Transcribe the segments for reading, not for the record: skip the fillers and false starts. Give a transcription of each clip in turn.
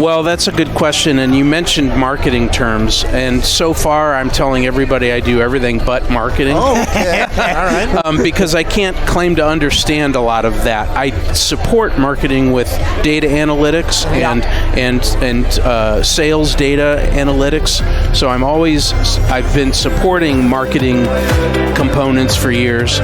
Well, that's a good question, and you mentioned marketing terms, and so far I'm telling everybody I do everything but marketing. Oh, okay. All right. Because I can't claim to understand a lot of that. I support marketing with data analytics and sales data analytics, so I've been supporting marketing components for years.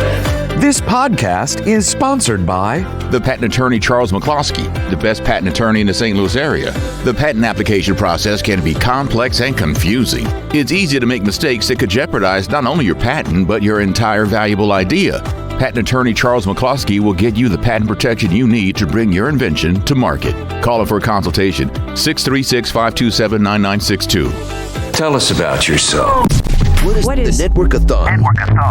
This podcast is sponsored by the patent attorney Charles McCloskey, the best patent attorney in the St. Louis area. The patent application process can be complex and confusing. It's easy to make mistakes that could jeopardize not only your patent, but your entire valuable idea. Patent attorney Charles McCloskey will get you the patent protection you need to bring your invention to market. Call him for a consultation, 636-527-9962. Tell us about yourself. What is the Network-a-thon?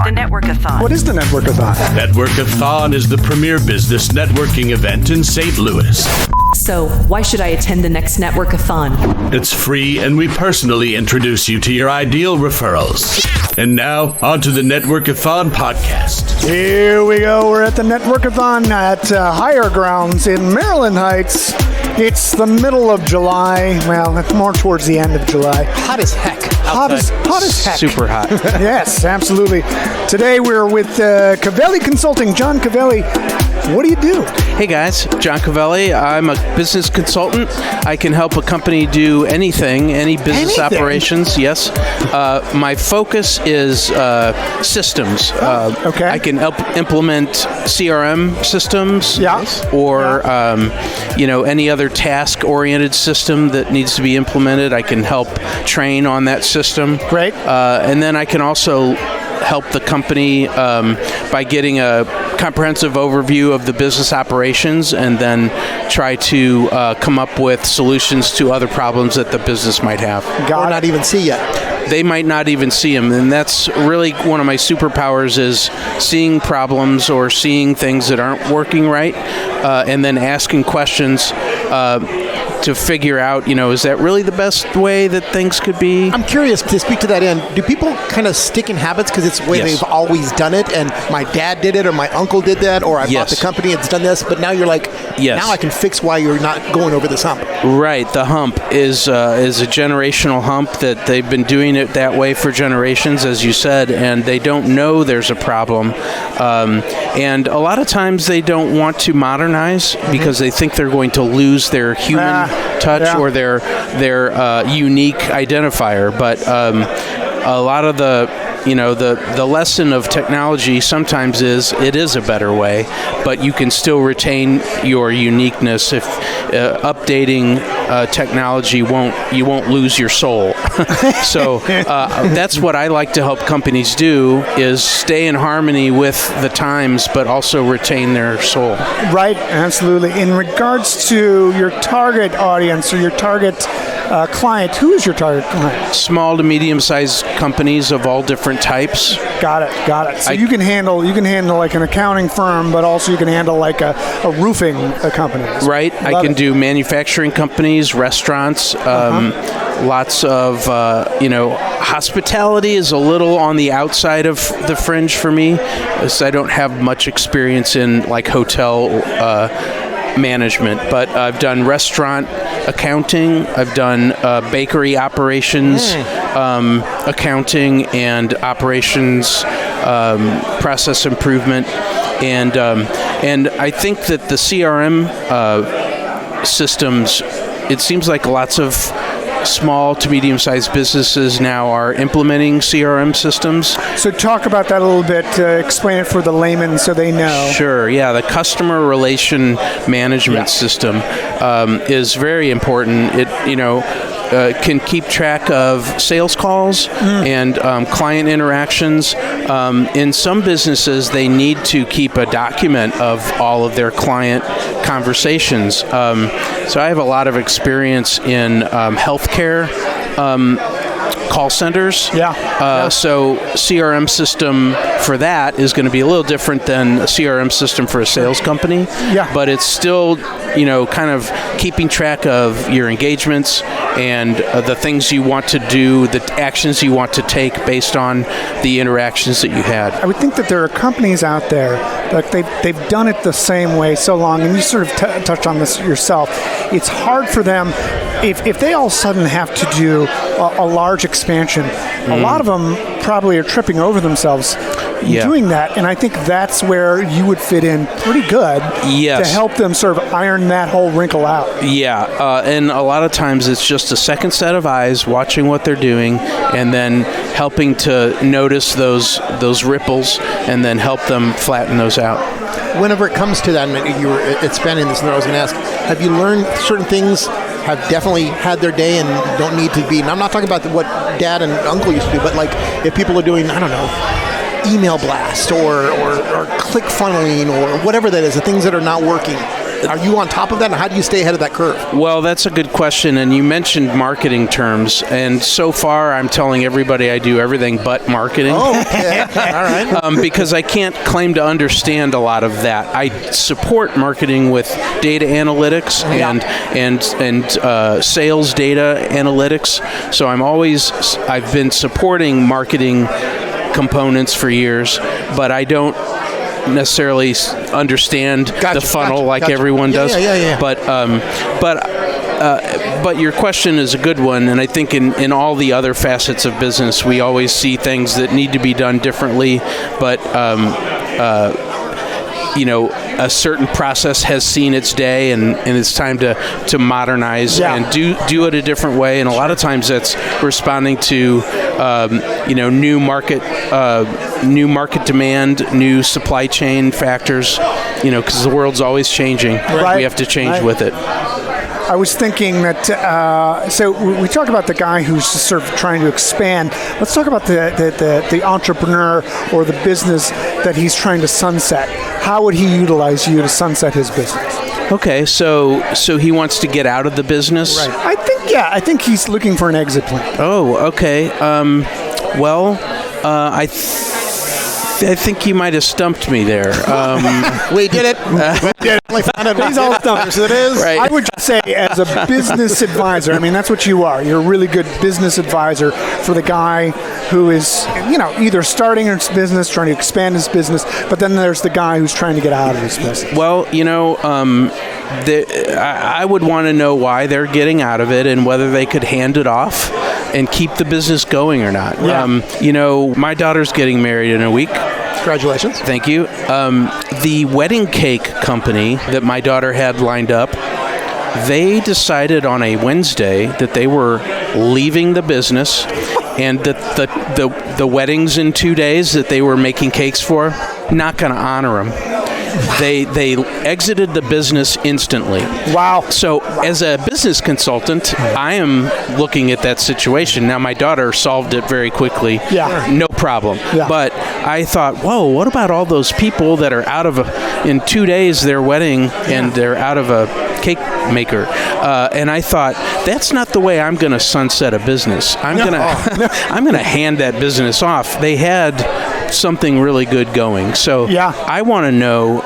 The Network-a-thon. What is the Network-a-thon? Network-a-thon is the premier business networking event in St. Louis. So, why should I attend the next Network-a-thon? It's free, and we personally introduce you to your ideal referrals. And now, on to the Network-a-thon podcast. Here we go. We're at the Network-a-thon at Higher Grounds in Maryland Heights. It's the middle of July. Well, it's more towards the end of July. Hot as heck. Hot as heck. Super hot. Yes, absolutely. Today we're with Covelli Consulting. John Covelli, what do you do? Hey guys, John Covelli. I'm a business consultant. I can help a company do anything, any business operations. Yes. My focus is systems. Okay. I can help implement CRM systems. Yeah. Or any other task-oriented system that needs to be implemented. I can help train on that system. Great. And then I can also help the company by getting a comprehensive overview of the business operations and then try to come up with solutions to other problems that the business might have. Or not even see yet. They might not even see them, and that's really one of my superpowers is seeing problems or seeing things that aren't working right, and then asking questions to figure out, is that really the best way that things could be? I'm curious to speak to that end. Do people kind of stick in habits because it's the way they've always done it, and my dad did it, or my uncle did that, or I bought the company that's done this, but now you're like, now I can fix why you're not going over this hump. Right. The hump is a generational hump that they've been doing it that way for generations, as you said, and they don't know there's a problem. And a lot of times they don't want to modernize because they think they're going to lose their human touch or their unique identifier. But a lot of the lesson of technology sometimes is it is a better way, but you can still retain your uniqueness if updating technology you won't lose your soul. So that's what I like to help companies do is stay in harmony with the times, but also retain their soul. Right, absolutely. In regards to your target audience or your target client, who is your target client? Small to medium-sized companies of all different types. Got it. So you can handle like an accounting firm, but also you can handle like a roofing company. Right. I can do manufacturing companies, restaurants, lots of hospitality is a little on the outside of the fringe for me, as I don't have much experience in like hotel management, but I've done restaurant accounting, I've done bakery operations accounting and operations process improvement, and I think that the CRM systems, it seems like lots of small to medium-sized businesses now are implementing CRM systems. So talk about that a little bit. Explain it for the layman so they know. Sure, yeah. The customer relation management system is very important. It, can keep track of sales calls and client interactions. In some businesses, they need to keep a document of all of their client conversations. So I have a lot of experience in healthcare call centers. So CRM system for that is going to be a little different than a CRM system for a sales company. But it's still, kind of keeping track of your engagements and the things you want to do, the actions you want to take based on the interactions that you had. I would think that there are companies out there that they've done it the same way so long, and you sort of touched on this yourself. It's hard for them if they all of a sudden have to do a large expansion, a lot of them probably are tripping over themselves doing that, and I think that's where you would fit in pretty good to help them sort of iron that whole wrinkle out. And a lot of times it's just a second set of eyes watching what they're doing and then helping to notice those ripples and then help them flatten those out. Whenever it comes to that, and you were expanding this, and I was going to ask, have you learned certain things have definitely had their day and don't need to be, and I'm not talking about what Dad and Uncle used to do, but like if people are doing, I don't know, email blast or click funneling or whatever that is, the things that are not working. Are you on top of that, and how do you stay ahead of that curve? Well, that's a good question, and you mentioned marketing terms, and so far I'm telling everybody I do everything but marketing. Oh, okay. All right. Because I can't claim to understand a lot of that. I support marketing with data analytics and sales data analytics, so I've been supporting marketing components for years, but I don't necessarily understand the funnel like everyone does. But your question is a good one, and I think in all the other facets of business, we always see things that need to be done differently, but a certain process has seen its day, and it's time to modernize and do it a different way. And a lot of times that's responding to new market demand, new supply chain factors. Because the world's always changing. We have to change with it. I was thinking that, so we talk about the guy who's sort of trying to expand. Let's talk about the entrepreneur or the business that he's trying to sunset. How would he utilize you to sunset his business? Okay, so he wants to get out of the business? Right. I think he's looking for an exit plan. Oh, okay. I think you might have stumped me there. We did it. He's all stumped. So it is. Right. I would just say, as a business advisor, I mean, that's what you are. You're a really good business advisor for the guy who is, either starting his business, trying to expand his business, but then there's the guy who's trying to get out of his business. Well, I would want to know why they're getting out of it and whether they could hand it off and keep the business going or not. Yeah. My daughter's getting married in a week. Congratulations. Thank you. The wedding cake company that my daughter had lined up, they decided on a Wednesday that they were leaving the business and that the weddings in 2 days that they were making cakes for, not going to honor them. They exited the business instantly. Wow. So as a business consultant, I am looking at that situation. Now, my daughter solved it very quickly. Yeah. No problem. Yeah. But I thought, whoa, what about all those people that are out of in 2 days their wedding and they're out of a cake maker? And I thought, that's not the way I'm going to sunset a business. I'm going to hand that business off. They had something really good going. So I want to know,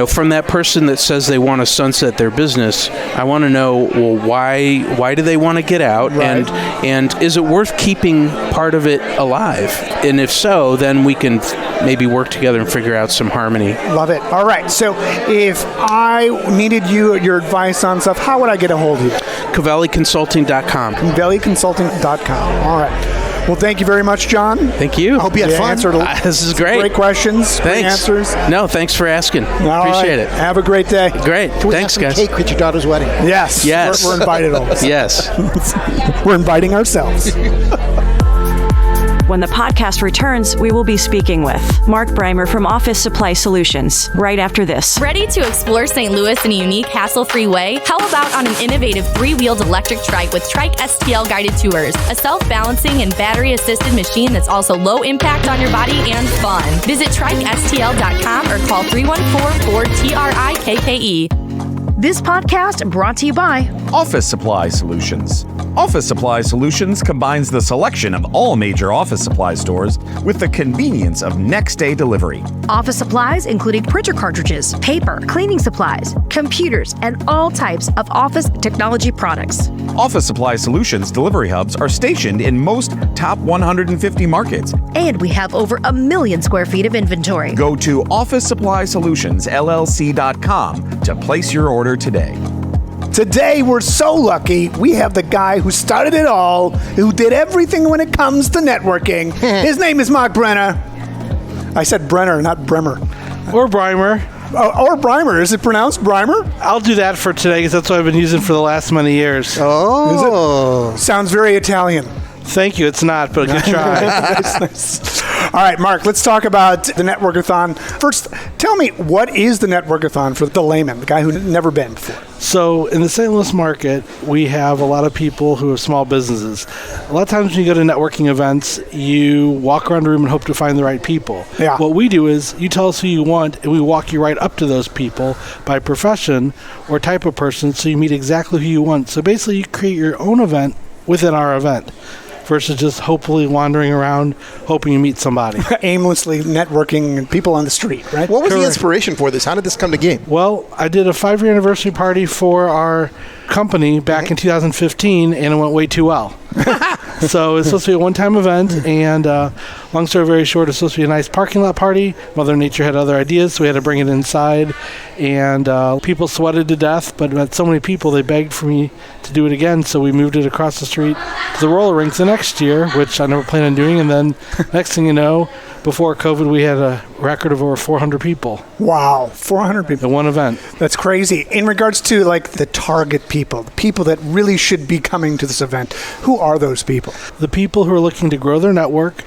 from that person that says they want to sunset their business, I want to know, well, why do they want to get out? Right. And is it worth keeping part of it alive? And if so, then we can maybe work together and figure out some harmony. Love it. All right. So if I needed your advice on stuff, how would I get a hold of you? CovelliConsulting.com. CovelliConsulting.com. All right. Well, thank you very much, John. Thank you. I hope you had fun. This is great. Great questions. Thanks. Great answers. No, thanks for asking. Appreciate it. Have a great day. Great. Thanks, guys. Cake at your daughter's wedding. Yes. We're invited always. Yes. We're inviting ourselves. When the podcast returns, we will be speaking with Mark Breimer from Office Supply Solutions right after this. Ready to explore St. Louis in a unique, hassle-free way? How about on an innovative 3-wheeled electric trike with Trike STL guided tours, a self-balancing and battery-assisted machine that's also low impact on your body and fun. Visit TrikeSTL.com or call 314-4TRIKKE. This podcast brought to you by Office Supply Solutions. Office Supply Solutions combines the selection of all major office supply stores with the convenience of next-day delivery. Office supplies including printer cartridges, paper, cleaning supplies, computers, and all types of office technology products. Office Supply Solutions delivery hubs are stationed in most top 150 markets. And we have over 1 million square feet of inventory. Go to OfficeSupplySolutionsLLC.com to place your order today. Today, we're so lucky we have the guy who started it all, who did everything when it comes to networking. His name is Mark Brenner. I said Brenner, not Bremer. Or Brimer. Or Brimer. Is it pronounced Brimer? I'll do that for today because that's what I've been using for the last many years. Oh. Sounds very Italian. Thank you. It's not, but good try. Nice. All right, Mark, let's talk about the Network-a-thon. First, tell me, what is the Network-a-thon for the layman, the guy who's never been before? So in the St. Louis market, we have a lot of people who have small businesses. A lot of times when you go to networking events, you walk around the room and hope to find the right people. Yeah. What we do is you tell us who you want, and we walk you right up to those people by profession or type of person, so you meet exactly who you want. So basically, you create your own event within our event, versus just hopefully wandering around hoping you meet somebody. Aimlessly networking people on the street, right? What was the inspiration for this? How did this come to game? Well, I did a 5-year anniversary party for our company back in 2015, and it went way too well. So it's supposed to be a one-time event, and long story very short, it's supposed to be a nice parking lot party. Mother Nature had other ideas, so we had to bring it inside, and people sweated to death, but met so many people, they begged for me to do it again, so we moved it across the street to the roller rink the next year, which I never planned on doing, and then next thing you know, before COVID, we had a record of over 400 people. Wow, 400 people. In one event. That's crazy. In regards to like the target people, the people that really should be coming to this event, who are those people? The people who are looking to grow their network,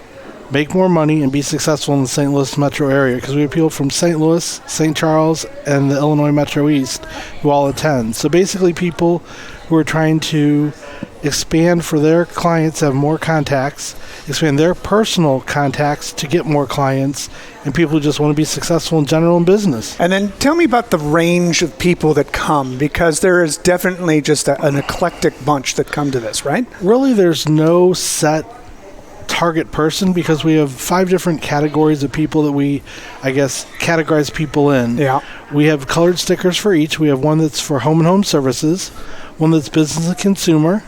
make more money, and be successful in the St. Louis metro area, because we have people from St. Louis, St. Charles, and the Illinois Metro East who all attend. So basically people who are trying to expand for their clients, have more contacts, expand their personal contacts to get more clients, and people who just want to be successful in general in business. And then tell me about the range of people that come, because there is definitely just an eclectic bunch that come to this, right? Really, there's no set target person, because we have 5 different categories of people that we, I guess, categorize people in. Yeah. We have colored stickers for each. We have one that's for home and home services, one that's business and consumer,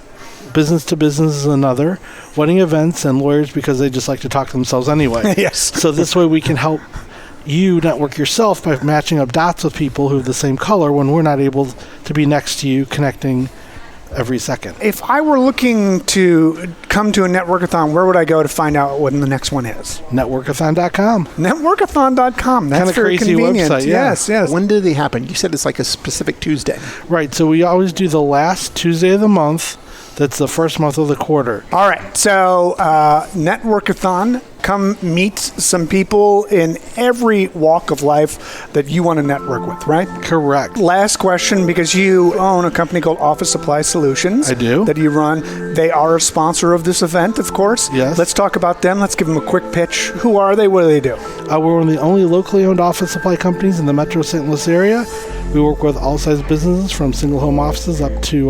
business to business is another, wedding events, and lawyers, because they just like to talk to themselves anyway. Yes. So this way we can help you network yourself by matching up dots with people who have the same color when we're not able to be next to you connecting every second. If I were looking to come to a Network-a-thon, where would I go to find out when the next one is? Network-a-thon.com. Network-a-thon.com. That's kind of very crazy convenient. website, yeah. Yes. When do they happen? You said it's like a specific Tuesday. Right, so we always do the last Tuesday of the month. That's the first month of the quarter. All right, so Network-a-thon, come meet some people in every walk of life that you want to network with, right? Correct. Last question, because you own a company called Office Supply Solutions. I do. That you run. They are a sponsor of this event, of course. Yes. Let's talk about them. Let's give them a quick pitch. Who are they? What do they do? We're one of the only locally owned office supply companies in the Metro St. Louis area. We work with all size businesses, from single home offices up to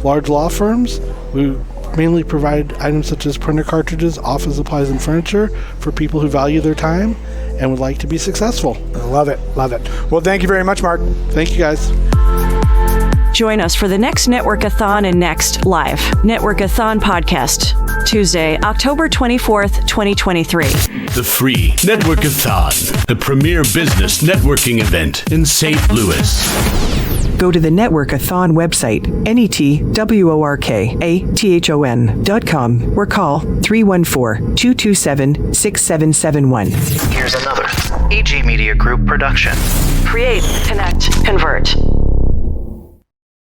large law firms. We mainly provide items such as printer cartridges, office supplies, and furniture for people who value their time and would like to be successful. Love it. Well, thank you very much, Mark. Thank you, guys. Join us for the next Network-a-thon and Next Live Network-a-thon podcast, Tuesday, October 24th, 2023. The free Network-a-thon, the premier business networking event in St. Louis. Go to the Network-a-thon website, networkathon.com, or call 314-227-6771. Here's another AG Media Group production. Create, connect, convert.